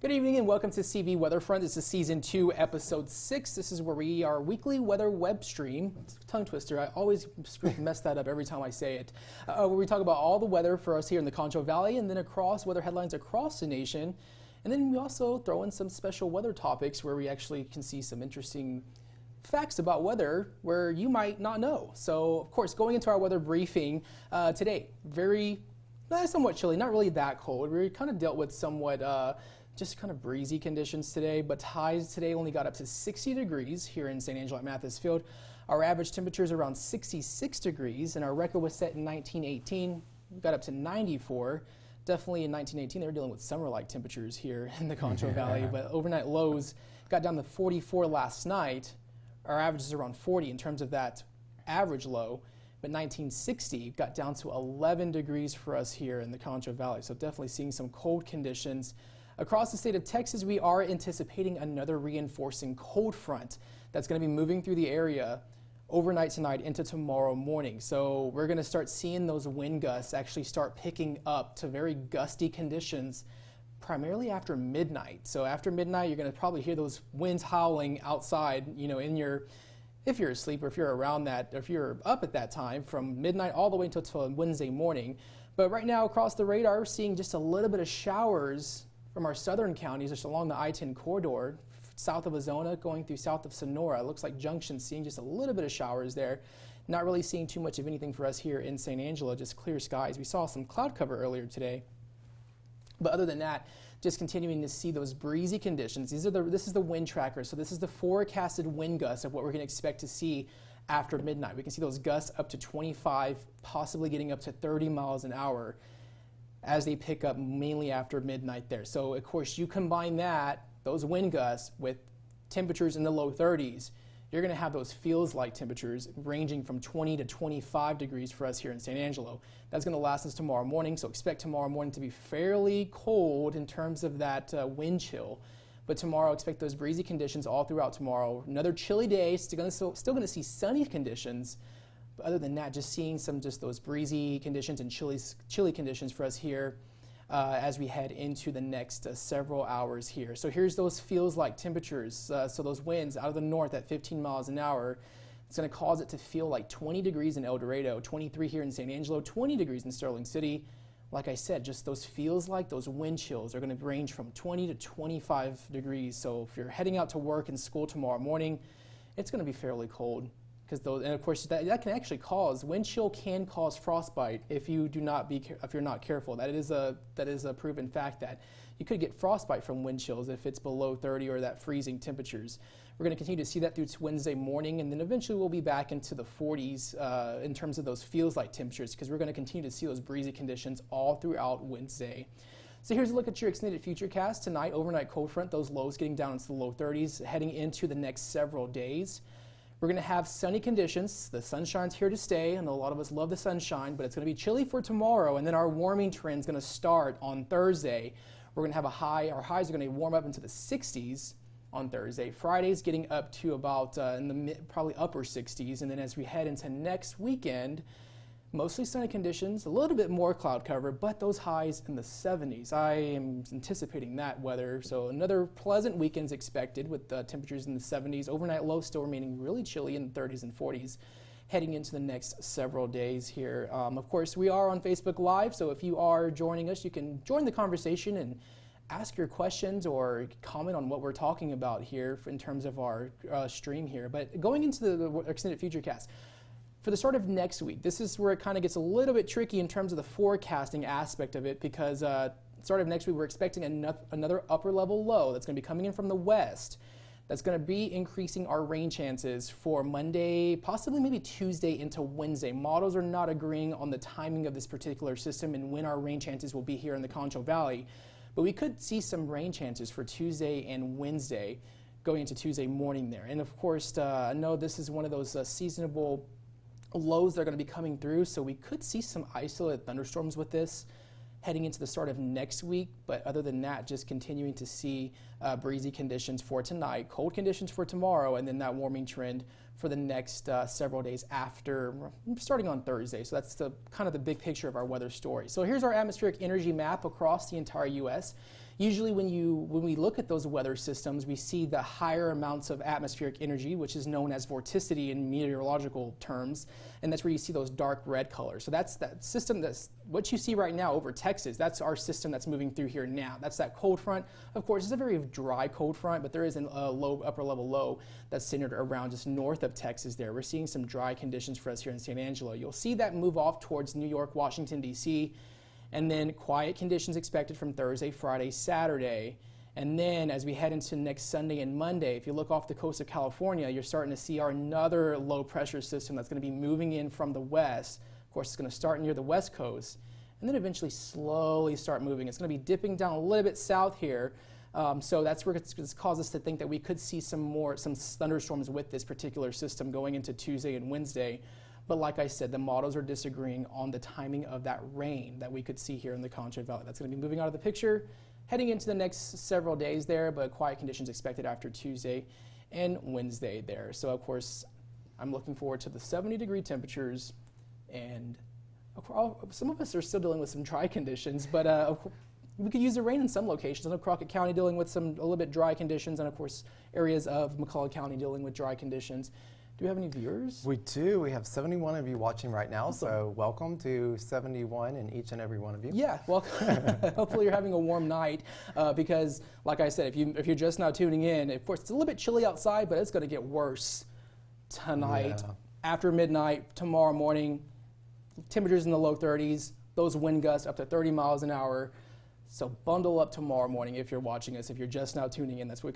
Good evening and welcome to CV Weatherfront. This is Season 2, Episode 6. This is where we are weekly weather web stream. It's a tongue twister. I always mess that up every time I say it. Where we talk about all the weather for us here in the Concho Valley and then across weather headlines across the nation. And then we also throw in some special weather topics where we actually can see some interesting facts about weather where you might not know. So, of course, going into our weather briefing today, somewhat chilly, not really that cold. We kind of dealt with somewhat just kind of breezy conditions today, but highs today only got up to 60 degrees here in St. Angelo at Mathis Field. Our average temperature is around 66 degrees, and our record was set in 1918. We got up to 94. Definitely in 1918, they were dealing with summer-like temperatures here in the Concho Valley, but overnight lows got down to 44 last night. Our average is around 40 in terms of that average low, but 1960 got down to 11 degrees for us here in the Concho Valley, so definitely seeing some cold conditions. Across the state of Texas, we are anticipating another reinforcing cold front that's going to be moving through the area overnight tonight into tomorrow morning. So we're going to start seeing those wind gusts actually start picking up to very gusty conditions primarily after midnight. So after midnight, you're going to probably hear those winds howling outside, if you're asleep or if you're around that, or if you're up at that time from midnight all the way until Wednesday morning. But right now across the radar, we're seeing just a little bit of showers from our southern counties, just along the I-10 corridor, south of Azona, going through south of Sonora. It looks like Junction, seeing just a little bit of showers there. Not really seeing too much of anything for us here in St. Angelo, just clear skies. We saw some cloud cover earlier today. But other than that, just continuing to see those breezy conditions. This is the wind tracker, so this is the forecasted wind gusts of what we're going to expect to see after midnight. We can see those gusts up to 25, possibly getting up to 30 miles an hour as they pick up mainly after midnight there. So of course you combine those wind gusts with temperatures in the low 30s, you're going to have those feels-like temperatures ranging from 20 to 25 degrees for us here in St. Angelo. That's going to last us tomorrow morning, so expect tomorrow morning to be fairly cold in terms of that wind chill. But tomorrow, expect those breezy conditions all throughout tomorrow. Another chilly day, still going to see sunny conditions. But other than that, just seeing just those breezy conditions and chilly conditions for us here as we head into the next several hours here. So here's those feels-like temperatures. So those winds out of the north at 15 miles an hour, it's going to cause it to feel like 20 degrees in El Dorado, 23 here in St. Angelo, 20 degrees in Sterling City. Like I said, just those feels-like, those wind chills are going to range from 20 to 25 degrees. So if you're heading out to work and school tomorrow morning, it's going to be fairly cold. And of course that can actually wind chill can cause frostbite if you're not careful. That is a proven fact that you could get frostbite from wind chills if it's below 30 or that freezing temperatures. We're going to continue to see that through Wednesday morning, and then eventually we'll be back into the 40s in terms of those feels-like temperatures, because we're going to continue to see those breezy conditions all throughout Wednesday. So here's a look at your extended futurecast tonight. Overnight cold front, those lows getting down into the low 30s, heading into the next several days. We're going to have sunny conditions. The sunshine's here to stay. I know a lot of us love the sunshine, but it's going to be chilly for tomorrow, and then our warming trend is going to start on Thursday. We're going to have a high. Our highs are going to warm up into the 60s on Thursday. Friday's getting up to about probably upper 60s, and then as we head into next weekend, mostly sunny conditions, a little bit more cloud cover, but those highs in the 70s. I am anticipating that weather, so another pleasant weekend's expected with temperatures in the 70s. Overnight lows still remaining really chilly in the 30s and 40s heading into the next several days here. Of course, we are on Facebook Live, so if you are joining us, you can join the conversation and ask your questions or comment on what we're talking about here in terms of our stream here. But going into the extended futurecast, for the start of next week, this is where it kind of gets a little bit tricky in terms of the forecasting aspect of it, because start of next week we're expecting another upper level low that's going to be coming in from the west. That's going to be increasing our rain chances for Monday, possibly maybe Tuesday into Wednesday. Models are not agreeing on the timing of this particular system and when our rain chances will be here in the Concho Valley, but we could see some rain chances for Tuesday and Wednesday going into Tuesday morning there. And of course, I know this is one of those seasonable lows that are going to be coming through, so we could see some isolated thunderstorms with this heading into the start of next week. But other than that, just continuing to see breezy conditions for tonight, cold conditions for tomorrow, and then that warming trend for the next several days after, starting on Thursday. So that's kind of the big picture of our weather story. So here's our atmospheric energy map across the entire U.S. Usually when we look at those weather systems, we see the higher amounts of atmospheric energy, which is known as vorticity in meteorological terms, and that's where you see those dark red colors. So that's that system, that's what you see right now over Texas. That's our system that's moving through here now. That's that cold front. Of course, it's a very dry cold front, but there is a low, upper level low that's centered around just north of Texas there. We're seeing some dry conditions for us here in San Angelo. You'll see that move off towards New York, Washington, D.C., and then quiet conditions expected from Thursday, Friday, Saturday. And then as we head into next Sunday and Monday, if you look off the coast of California, you're starting to see another low pressure system that's going to be moving in from the west. Of course, it's going to start near the west coast and then eventually slowly start moving. It's going to be dipping down a little bit south here. So that's where it's caused us to think that we could see some thunderstorms with this particular system going into Tuesday and Wednesday. But like I said, the models are disagreeing on the timing of that rain that we could see here in the Concho Valley. That's going to be moving out of the picture, heading into the next several days there, but quiet conditions expected after Tuesday and Wednesday there. So of course, I'm looking forward to the 70-degree temperatures, and some of us are still dealing with some dry conditions, but we could use the rain in some locations. I know Crockett County dealing with a little bit dry conditions, and of course, areas of McCullough County dealing with dry conditions. Do we have any viewers? We do. We have 71 of you watching right now, so welcome to 71 and each and every one of you. Yeah, well, hopefully you're having a warm night because, like I said, if you're just now tuning in, of course, it's a little bit chilly outside, but it's going to get worse tonight, after midnight, tomorrow morning. Temperatures in the low 30s, those wind gusts up to 30 miles an hour. So bundle up tomorrow morning if you're watching us, if you're just now tuning in. That's what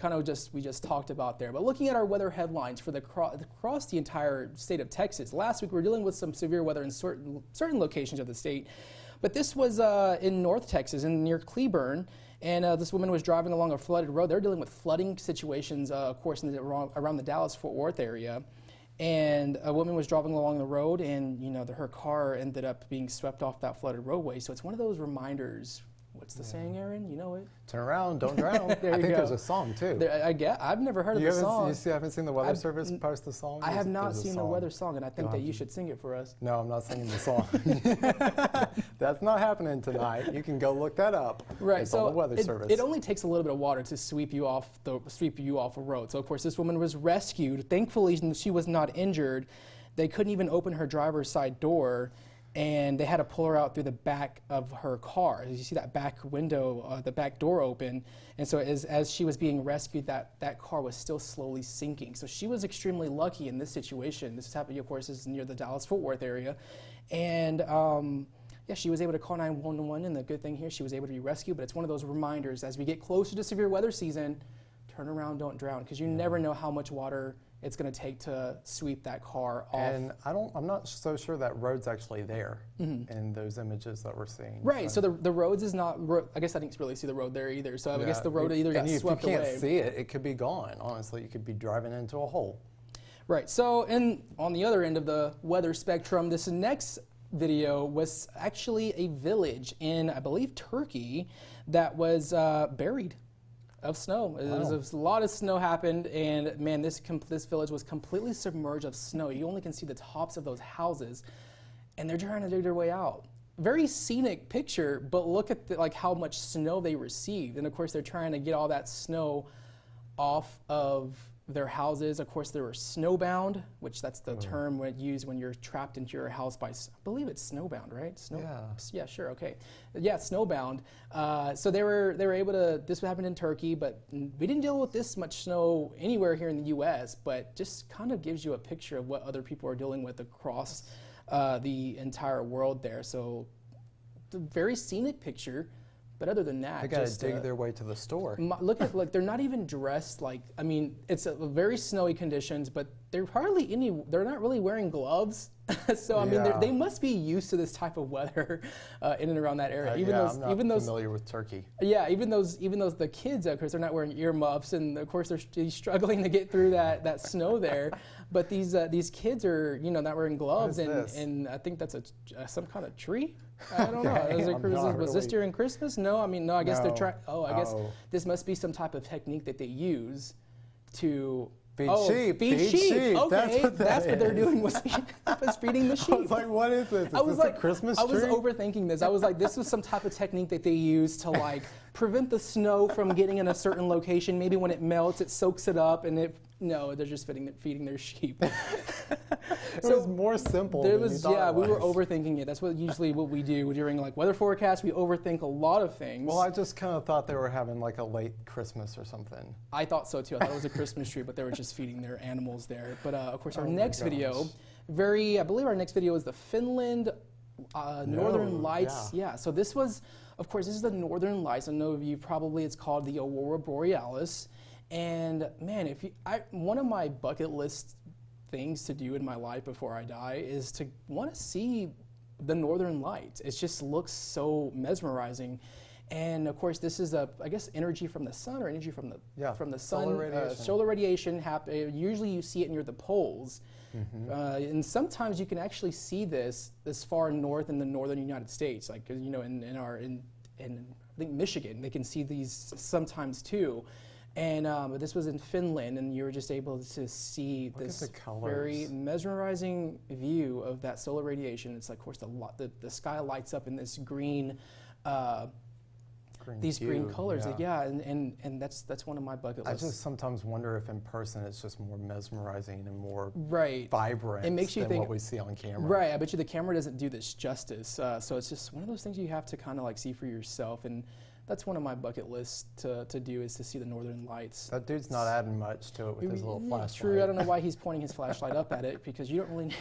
we just talked about there. But looking at our weather headlines for across the entire state of Texas, last week we were dealing with some severe weather in certain locations of the state. But this was in North Texas, near Cleburne, and this woman was driving along a flooded road. They're dealing with flooding situations, of course, around the Dallas-Fort Worth area. And a woman was driving along the road, and her car ended up being swept off that flooded roadway. So it's one of those reminders. What's the saying, Aaron? You know it? Turn around, don't drown. I think there's a song, too. I've never heard of the song. You haven't seen the Weather Service post the song? I have not seen the weather song, and I think that you should sing it for us. No, I'm not singing the song. That's not happening tonight. You can go look that up. Right. It's so on the Weather Service. It only takes a little bit of water to sweep you off a road. So, of course, this woman was rescued. Thankfully, she was not injured. They couldn't even open her driver's side door, and they had to pull her out through the back of her car. As you see that back window, the back door open, and so as she was being rescued, that car was still slowly sinking. So she was extremely lucky in this situation. This is happening, of course, is near the Dallas-Fort Worth area, and yeah, she was able to call 911, and the good thing here, she was able to be rescued. But it's one of those reminders as we get closer to severe weather season, turn around, don't drown, because you never know how much water it's going to take to sweep that car off. And I'm not so sure that road's actually there in those images that we're seeing. Right, so the roads is not, I guess I didn't really see the road there either, so I guess the road either got swept away. If you can't see it, it could be gone, honestly. You could be driving into a hole. Right, so on the other end of the weather spectrum, this next video was actually a village in, I believe, Turkey that was buried of snow. Wow. A lot of snow happened, and man, this village was completely submerged of snow. You only can see the tops of those houses, and they're trying to dig their way out. Very scenic picture, but look at how much snow they received, and of course they're trying to get all that snow off of their houses. Of course, they were snowbound, which that's the term used when you're trapped into your house by, I believe it's snowbound, right? Yeah, sure, okay. Yeah, snowbound. So they were able to, this happened in Turkey, but we didn't deal with this much snow anywhere here in the U.S., but just kind of gives you a picture of what other people are dealing with across the entire world there. So the very scenic picture. But other than that, they got to dig their way to the store. Look at they're not even dressed I mean, it's a very snowy conditions, but they're not really wearing gloves. So I mean, they must be used to this type of weather in and around that area. I'm not familiar with Turkey. Yeah, even those the kids, of course, they're not wearing earmuffs, and of course they're struggling to get through that snow there. But these kids are not wearing gloves, and I think that's some kind of tree. I don't know. Was this during Christmas? No, I mean, no, I guess they're trying. Oh, I guess this must be some type of technique that they use to Feed Oh, sheep. feed sheep. Okay, That's what they're doing was feeding the sheep. I was like, what is this? Is this a Christmas tree? I was overthinking this. I was like, this was some type of technique that they use to like prevent the snow from getting in a certain location. Maybe when it melts, it soaks it up, and no, they're just feeding their sheep. It was more simple. There than was, you thought yeah, it we were was. overthinking it. That's usually what we do during like weather forecasts. We overthink a lot of things. Well, I just kind of thought they were having like a late Christmas or something. I thought so too. I thought it was a Christmas tree, but they were just feeding their animals there. But of course, our Oh my next video, I believe our next video is the Finland Northern Lights. Yeah. So this was, of course, this is the Northern Lights. I know of you probably it's called the Aurora Borealis. And man, one of my bucket list things to do in my life before I die is to want to see the Northern Lights. It just looks so mesmerizing. And of course, this is I guess energy from the sun or energy from the sun. Solar radiation. Solar radiation usually you see it near the poles. And sometimes you can actually see this far north in the northern United States, like in I think Michigan, they can see these sometimes too. And but this was in Finland, and you were just able to see this very mesmerizing view of that solar radiation. It's like, of course, the sky lights up in this green. Green colors, and that's one of my bucket lists. I just sometimes wonder if in person it's just more mesmerizing and more vibrant. It makes you than think what we see on camera. Right, I bet you the camera doesn't do this justice. So it's just one of those things you have to kind of like see for yourself, and that's one of my bucket lists to do is to see the Northern Lights. That dude's not adding much to it with his little flashlight. True, I don't know why he's pointing his flashlight up at it because you don't really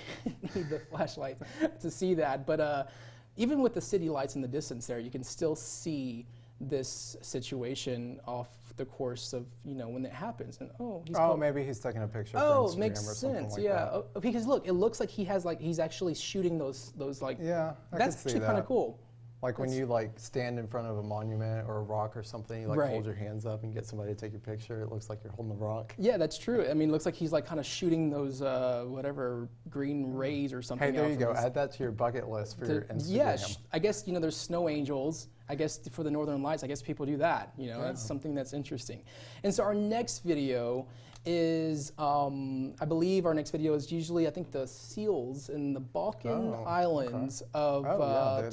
need the flashlight to see that. But even with the city lights in the distance there, you can still see this situation off the course of when it happens. And maybe he's taking a picture. Oh, for Instagram makes or something sense. like Yeah, that. because look, it looks like he's actually shooting those like. Yeah, that's actually kind of cool. Like when you like stand in front of a monument or a rock or something, you like hold your hands up and get somebody to take your picture. It looks like you're holding the rock. Yeah, that's true. I mean, it looks like he's like kind of shooting those whatever green rays or something. Hey, there you go. Add that to your bucket list for your Instagram. Yeah, I guess there's snow angels. I guess for the Northern Lights, I guess people do that. That's something that's interesting. And so our next video is, I believe our next video is usually, I think, the seals in the Balkan Islands of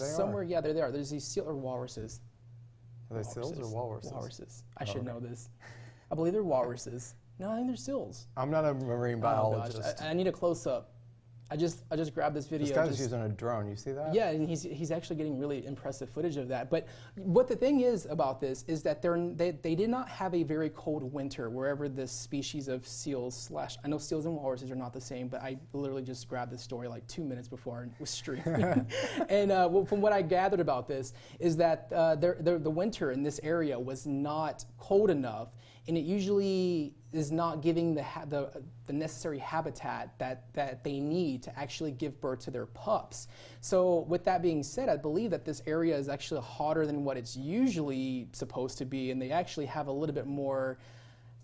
somewhere. Yeah, there they are. There's these seal or walruses. Are they seals or walruses? Walruses. I should know this. I believe they're walruses. No, I think they're seals. I'm not a marine biologist. Gosh, I need a close up. I just grabbed this video. This guy's using a drone. You see that? Yeah, and he's actually getting really impressive footage of that. But what the thing is about this is that they did not have a very cold winter wherever this species of seals I know seals and walruses are not the same, but I literally just grabbed this story like 2 minutes before it was streaming. And from what I gathered about this is that the winter in this area was not cold enough, and it usually is not giving the necessary habitat that they need to actually give birth to their pups. So with that being said, I believe that this area is actually hotter than what it's usually supposed to be, and they actually have a little bit more,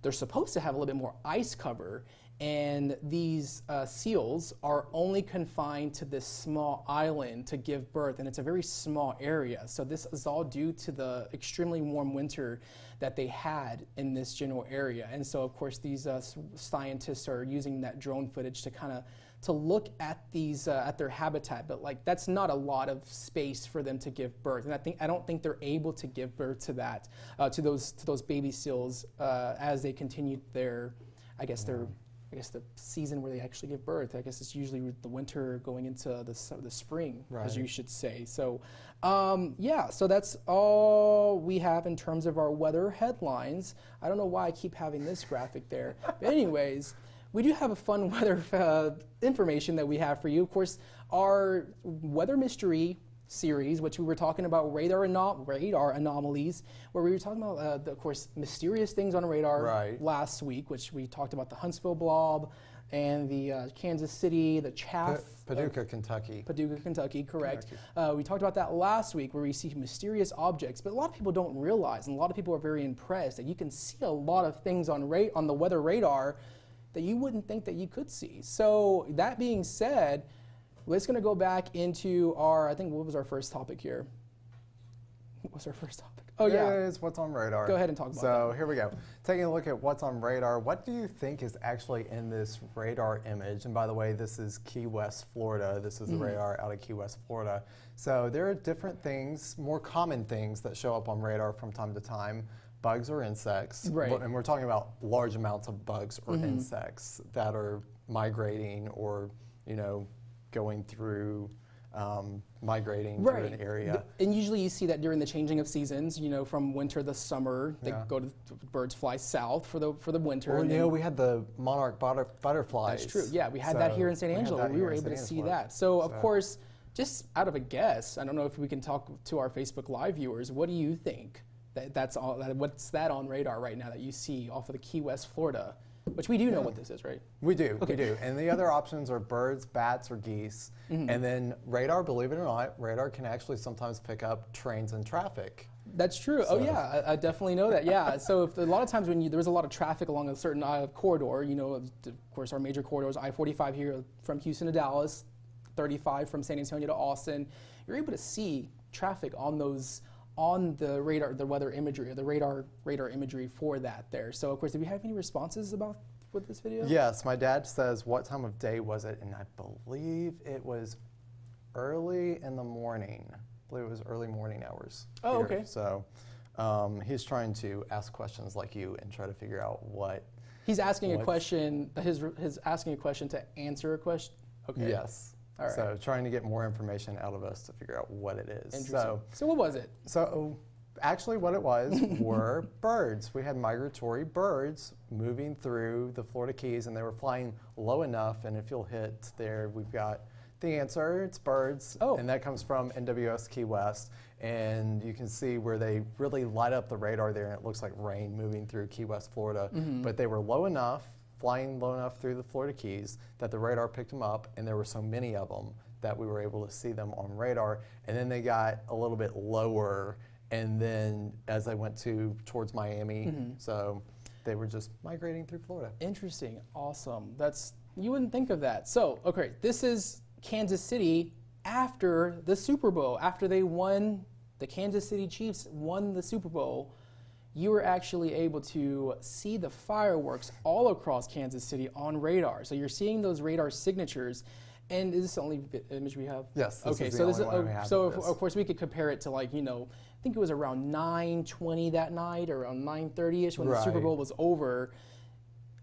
they're supposed to have a little bit more ice cover. And these seals are only confined to this small island to give birth, and it's a very small area. So this is all due to the extremely warm winter that they had in this general area. And so, of course, these scientists are using that drone footage to kind of to look at these at their habitat. But like that's not a lot of space for them to give birth, and I don't think they're able to give birth to that to those baby seals as they continue their, I guess the season where they actually give birth. I guess it's usually the winter going into the spring, as you should say. So, yeah, so that's all we have in terms of our weather headlines. I don't know why I keep having this graphic there. But anyways, we do have a fun weather information that we have for you. Of course, our weather mystery series, which we were talking about radar anomalies, where we were talking about, of course, mysterious things on radar last week, which we talked about the Huntsville blob and the Kansas City, the chaff. Paducah, Kentucky. Paducah, Kentucky, correct. We talked about that last week where we see mysterious objects, but a lot of people don't realize, and a lot of people are very impressed that you can see a lot of things on the weather radar that you wouldn't think that you could see. So that being said, let's going to go back into our, I think, what was our first topic here? What's our first topic? Oh, yeah. It is what's on radar. Go ahead and talk about that. So here we go. Taking a look at what's on radar, what do you think is actually in this radar image? And by the way, this is Key West, Florida. This is the radar out of Key West, Florida. So there are different things, more common things that show up on radar from time to time. Bugs or insects. Right. And we're talking about large amounts of bugs or insects that are migrating or, you know, going through migrating through an area. And usually you see that during the changing of seasons, you know, from winter to summer, they go to, birds fly south for the winter. Well, you know, we had the monarch butterflies. That's true, yeah, we had that here in San Angelo. We were able to see that. So, of course, just out of a guess, I don't know if we can talk to our Facebook Live viewers, what do you think? What's that on radar right now that you see off of the Key West, Florida? Which we do know what this is, right? We do, we do. And the other options are birds, bats, or geese. And then radar, believe it or not, radar can actually sometimes pick up trains and traffic. That's true. So. Oh yeah, I definitely know that. Yeah. So if, a lot of times when there was a lot of traffic along a certain corridor, you know, of course our major corridors, I-45 here from Houston to Dallas, 35 from San Antonio to Austin, you're able to see traffic on those. On the radar, the weather imagery, or the radar imagery for that there. So, of course, do we have any responses with this video? Yes, my dad says, what time of day was it? And I believe it was early in the morning. I believe it was early morning hours. Oh, here. okay. So he's trying to ask questions like you and try to figure out what. He's asking a question, his asking a question to answer a question? Okay. Yes. All right. So trying to get more information out of us to figure out what it is. Interesting. So what was it? So actually what it was were birds. We had migratory birds moving through the Florida Keys, and they were flying low enough, and if you'll hit there, we've got the answer. It's birds. Oh. And that comes from NWS Key West. And you can see where they really light up the radar there, and it looks like rain moving through Key West, Florida. But they were low enough, flying low enough through the Florida Keys that the radar picked them up, and there were so many of them that we were able to see them on radar. And then they got a little bit lower, and then as they went towards Miami, so they were just migrating through Florida. Interesting, awesome. You wouldn't think of that. So, okay, this is Kansas City after the Super Bowl, after they won, the Kansas City Chiefs won the Super Bowl. You were actually able to see the fireworks all across Kansas City on radar. So you're seeing those radar signatures. And is this the only image we have? Yes. Okay. So this is of course we could compare it to, like, you know, I think it was around 9:20 that night, or around 9:30ish when the Super Bowl was over.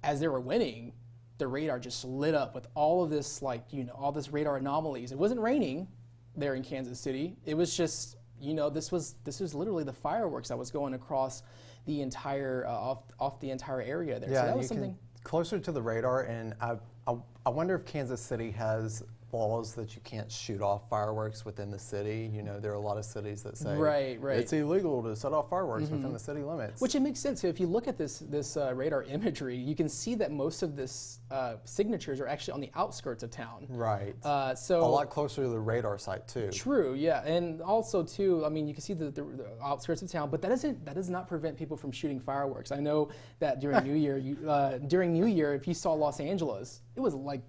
As they were winning, the radar just lit up with all of this, like, you know, all this radar anomalies. It wasn't raining there in Kansas City. It was just, you know, this was literally the fireworks that was going across the entire off the entire area there. Yeah, so that was something closer to the radar. And I wonder if Kansas City has laws that you can't shoot off fireworks within the city. You know, there are a lot of cities that say it's illegal to set off fireworks within the city limits. Which it makes sense. So if you look at this radar imagery, you can see that most of this signatures are actually on the outskirts of town. Right. So a lot closer to the radar site too. True. Yeah, and also too, I mean, you can see the outskirts of town, but that does not prevent people from shooting fireworks. I know that during New Year, if you saw Los Angeles, it was like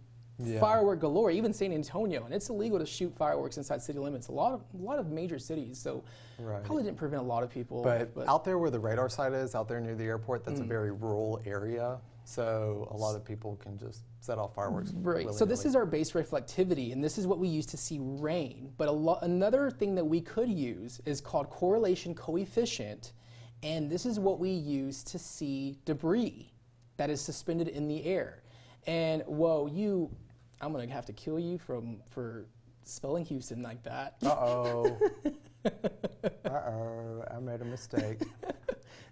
firework galore, even San Antonio, and it's illegal to shoot fireworks inside city limits. A lot of major cities, so probably didn't prevent a lot of people. But out there where the radar site is, out there near the airport, that's a very rural area, so a lot of people can just set off fireworks. Right. So this is our base reflectivity, and this is what we use to see rain. But another thing that we could use is called correlation coefficient, and this is what we use to see debris that is suspended in the air. And whoa, I'm gonna have to kill you for spelling Houston like that. Uh-oh. Uh-oh, I made a mistake.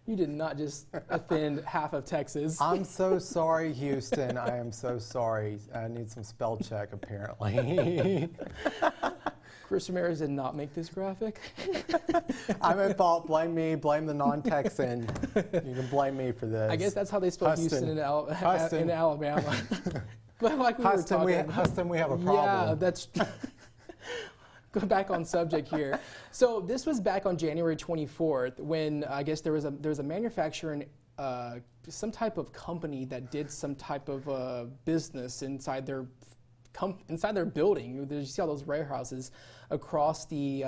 You did not just offend half of Texas. I'm so sorry, Houston. I am so sorry. I need some spell check, apparently. Chris Ramirez did not make this graphic. I'm at fault. Blame me. Blame the non-Texan. You can blame me for this. I guess that's how they spell Houston in Alabama. But like we Huston, we have a problem. Yeah, that's... Go back on subject here. So this was back on January 24th when I guess there was a manufacturer and some type of company that did some type of business inside their inside their building. You see all those warehouses across the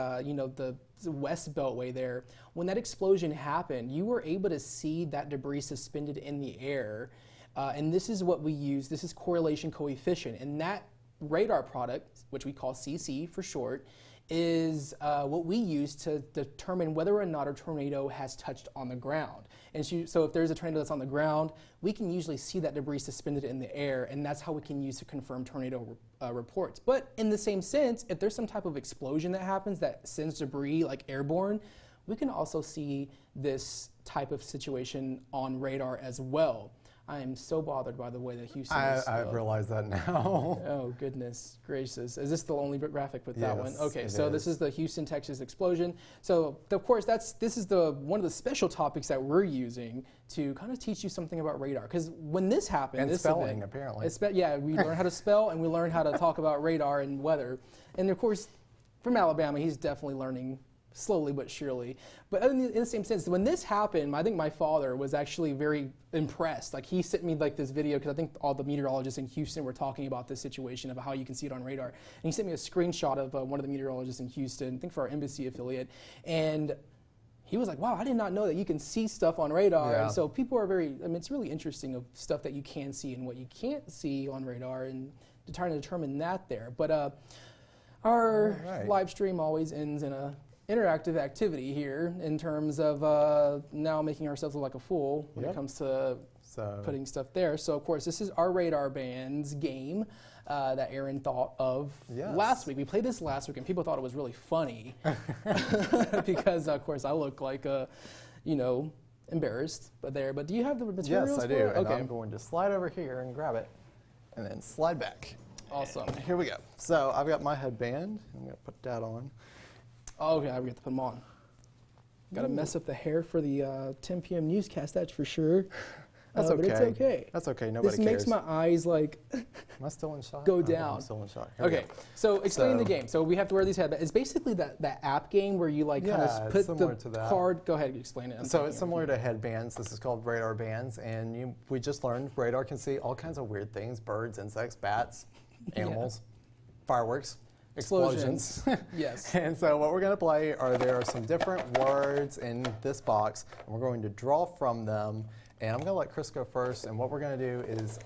the West Beltway there. When that explosion happened, you were able to see that debris suspended in the air, and this is what we use. This is correlation coefficient, and that radar product, which we call CC for short, is what we use to determine whether or not a tornado has touched on the ground. And so if there's a tornado that's on the ground, we can usually see that debris suspended in the air, and that's how we can use to confirm tornado reports. But in the same sense, if there's some type of explosion that happens that sends debris like airborne, we can also see this type of situation on radar as well. I am so bothered by the way that Houston is. I realize that now. Oh, goodness gracious. Is this the only graphic with that one? Yes, Okay, it so is. this is the Houston, Texas explosion. So, of course, this is one of the special topics that we're using to kind of teach you something about radar. Because when this happened, And this spelling, event, apparently. Yeah, we learn how to spell and we learn how to talk about radar and weather. And, of course, from Alabama, he's definitely learning slowly but surely. But in the same sense, when this happened, I think my father was actually very impressed. Like, he sent me like this video, because I think all the meteorologists in Houston were talking about this situation of how you can see it on radar. And he sent me a screenshot of one of the meteorologists in Houston, I think for our embassy affiliate. And he was like, wow, I did not know that you can see stuff on radar. Yeah. And so people are it's really interesting of stuff that you can see and what you can't see on radar, and trying to determine that there. But our live stream always ends in a interactive activity here in terms of now making ourselves look like a fool when it comes to putting stuff there. So, of course, this is our radar bands game that Aaron thought of last week. We played this last week, and people thought it was really funny because, of course, I look like embarrassed. But do you have the materials? Yes, I do. For it? And Okay. I'm going to slide over here and grab it, and then slide back. Awesome. And here we go. So I've got my headband. I'm going to put that on. Oh, okay, we have to put them on. Got to mess up the hair for the 10 p.m. newscast, that's for sure. That's okay. But it's okay. That's okay. Nobody this cares. makes my eyes like Am I still in shot? go Oh, down. I'm still in shot. Here we Okay, go. so explain the game. So we have to wear these headbands. It's basically that app game where you like kind of put similar the to that. card. Go ahead, explain it. So it's similar to headbands. This is called radar bands, and we just learned radar can see all kinds of weird things: birds, insects, bats, animals, fireworks, explosions. Yes. And so what we're going to play there are some different words in this box, and we're going to draw from them. And I'm going to let Chris go first. And what we're going to do is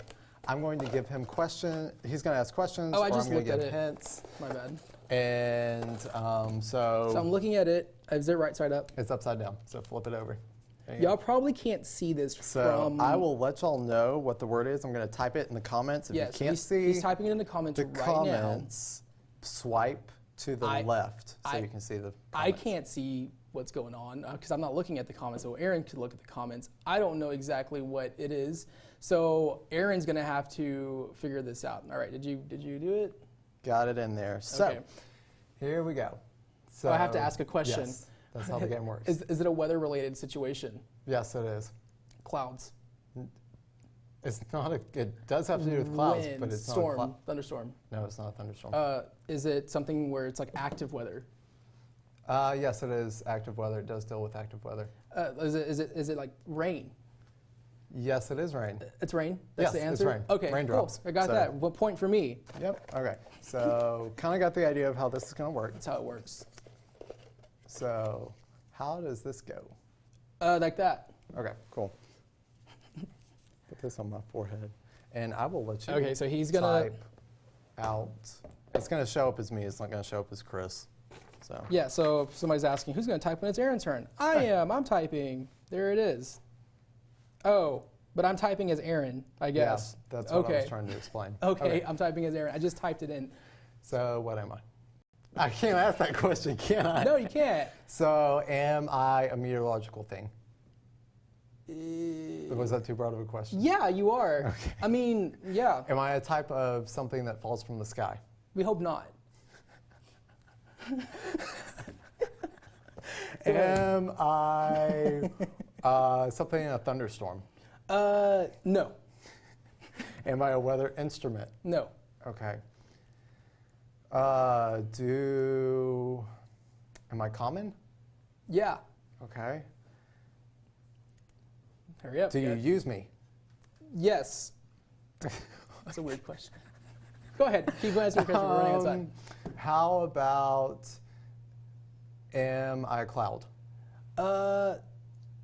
I'm going to give him questions. He's going to ask questions. Oh, I or just I'm going to looked give at it. hints. My bad. And So I'm looking at it. Is it right side up? it's upside down. So flip it over. Y'all probably can't see this So from. I will let y'all know what the word is. I'm going to type it in the comments. If you can't see he's typing it in the comments the right comments, swipe to the left so you can see the comments. I can't see what's going on because I'm not looking at the comments. So Aaron could look at the comments. I don't know exactly what it is. So Aaron's going to have to figure this out. All right. Did you do it? Got it in there. So Okay. here we go. So I have to ask a question. Yes, that's how the game works. Is it a weather-related situation? Yes, it is. Clouds. It's not it does have to do with clouds, Wind, but it's storm, not a thunderstorm. No, it's not a thunderstorm. Is it something where it's like active weather? Yes, it is active weather. It does deal with active weather. Is it like rain? Yes, it is rain. It's rain? That's Yes, the it's answer? rain. Okay, Raindrops. cool. I got So- that. What point for me? Yep. Okay. So kind of got the idea of how this is going to work. That's how it works. So how does this go? Like that. Okay, cool. Put this on my forehead. And I will let you Okay, so he's gonna type out. It's going to show up as me. It's not going to show up as Chris. So Yeah, so if somebody's asking, who's going to type when it's Aaron's turn? I am. I'm typing. There it is. Oh, but I'm typing as Aaron, I guess. Yeah, that's what I was trying to explain. Okay, I'm typing as Aaron. I just typed it in. So what am I? I can't ask that question, can I? No, you can't. So am I a meteorological thing? Was that too broad of a question? Yeah, you are. Okay. I mean, yeah. Am I a type of something that falls from the sky? We hope not. Am I something in a thunderstorm? No. Am I a weather instrument? No. Okay. Am I common? Yeah. Okay. Hurry up. Do you use me? Yes. That's a weird question. Go ahead. Keep answering your question. We're running out of time. How about, am I a cloud? I'm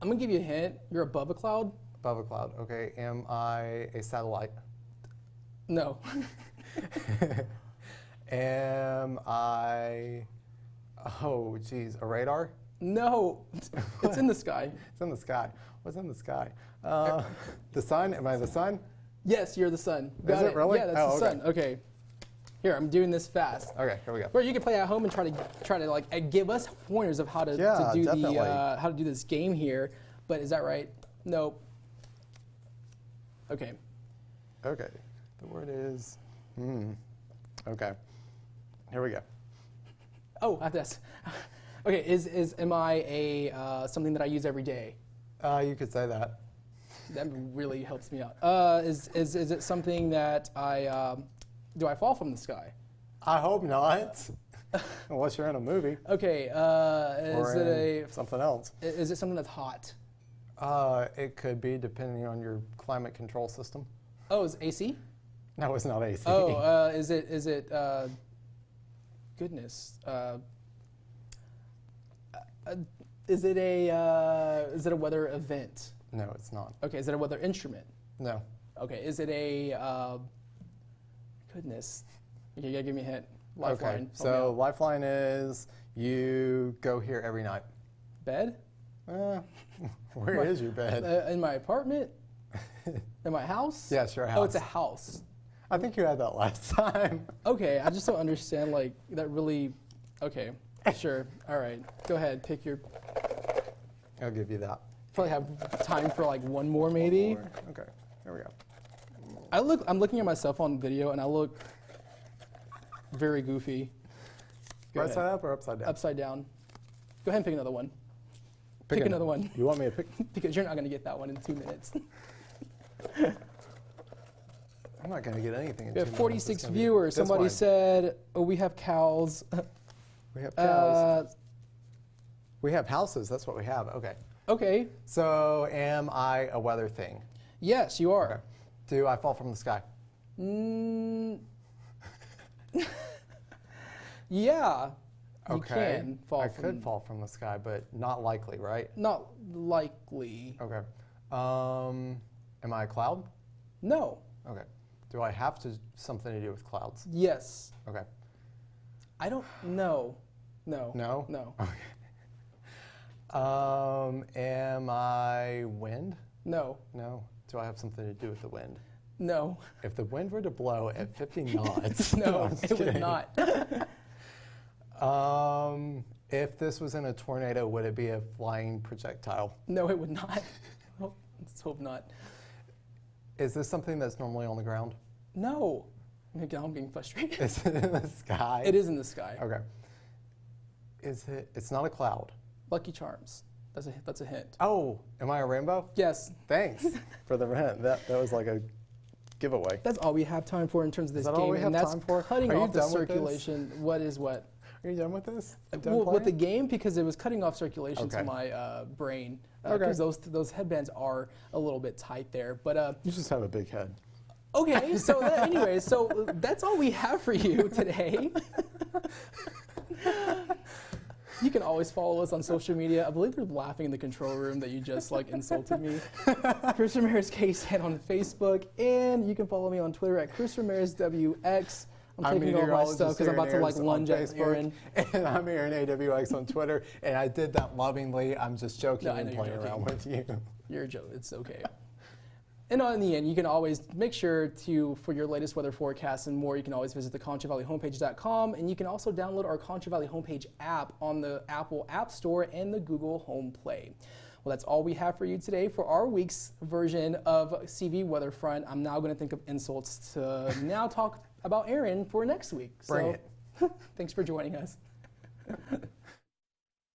going to give you a hint. You're above a cloud? Above a cloud. Okay. Am I a satellite? No. Am I, oh, geez, a radar? No. It's in the sky. It's in the sky. What's in the sky? The sun? Am I the sun? Yes, you're the sun. Got Is it really? Yeah, that's the sun. Okay. Here, I'm doing this fast. Okay, here we go. Or you can play at home and try to like give us pointers of how to, how to do this game here. But is that right? Nope. Okay. Okay. The word is, okay. Here we go. Oh, I have to ask. Okay, am I a something that I use every day? You could say that. That really helps me out. Is it something that do I fall from the sky? I hope not. Unless you're in a movie. Okay, something else? Is it something that's hot? It could be, depending on your climate control system. Oh, is it AC? No, it's not AC. Oh, is it goodness. Is it a weather event? No, it's not. Okay, is it a weather instrument? No. Okay, is it a goodness? You gotta give me a hint. Lifeline. Okay, so lifeline is you go here every night. Bed? Where is your bed? In my apartment? In my house? Yes, your house. Oh, it's a house. I think you had that last time. Okay, I just don't understand, like, that really, okay, sure, all right, go ahead, pick your, I'll give you that. probably have time for like one more maybe. Okay, here we go. I'm looking at myself on video and I look very goofy. Right side up or upside down? Upside down. Go ahead and pick another one. Pick another one. You want me to pick? Because you're not gonna get that one in 2 minutes. I'm not going to get anything in 2 We have minutes. 46 viewers. Somebody said, oh, we have cows. We have cows. We have houses. That's what we have. Okay. Okay. So am I a weather thing? Yes, you are. Okay. Do I fall from the sky? Yeah. You Okay. can fall I could fall from the sky, but not likely, right? Not likely. Okay. Am I a cloud? No. Okay. Do I have something to do with clouds? Yes. Okay. I don't know. No. No? No. Okay. Am I wind? No. No. Do I have something to do with the wind? No. If the wind were to blow at 50 knots, No, it would not. If this was in a tornado, would it be a flying projectile? No, it would not. Oh, let's hope not. Is this something that's normally on the ground? No. Again, I'm getting frustrated. Is it in the sky? It is in the sky. Okay. Is it? It's not a cloud. Lucky Charms. That's a hint. Oh, am I a rainbow? Yes. Thanks for the hint. That was like a giveaway. That's all we have time for in terms of this Is that game. all we have and that's time for? cutting Are you off the done with this? circulation. What is what? Are you done with this? Well, with the game, because it was cutting off circulation to Okay. my brain. Okay. Because those headbands are a little bit tight there. But You just have a big head. okay, so anyway, so that's all we have for you today. You can always follow us on social media. I believe they're laughing in the control room that you just like insulted me. Chris Ramirez KSAN on Facebook, and you can follow me on Twitter at Chris Ramirez WX. I'm taking all my stuff because I'm about to like lunge at Aaron. And I'm Aaron AWX on Twitter, and I did that lovingly. I'm just joking No, I know and you're playing joking. around with you. You're a joke. It's okay. And in the end, you can always make sure to, for your latest weather forecasts and more, you can always visit the ConchoValleyHomepage.com, and you can also download our Concho Valley Homepage app on the Apple App Store and the Google Home Play. Well, that's all we have for you today for our week's version of CV Weatherfront. I'm now going to think of insults to now talk about Aaron for next week. Bring it. Thanks for joining us.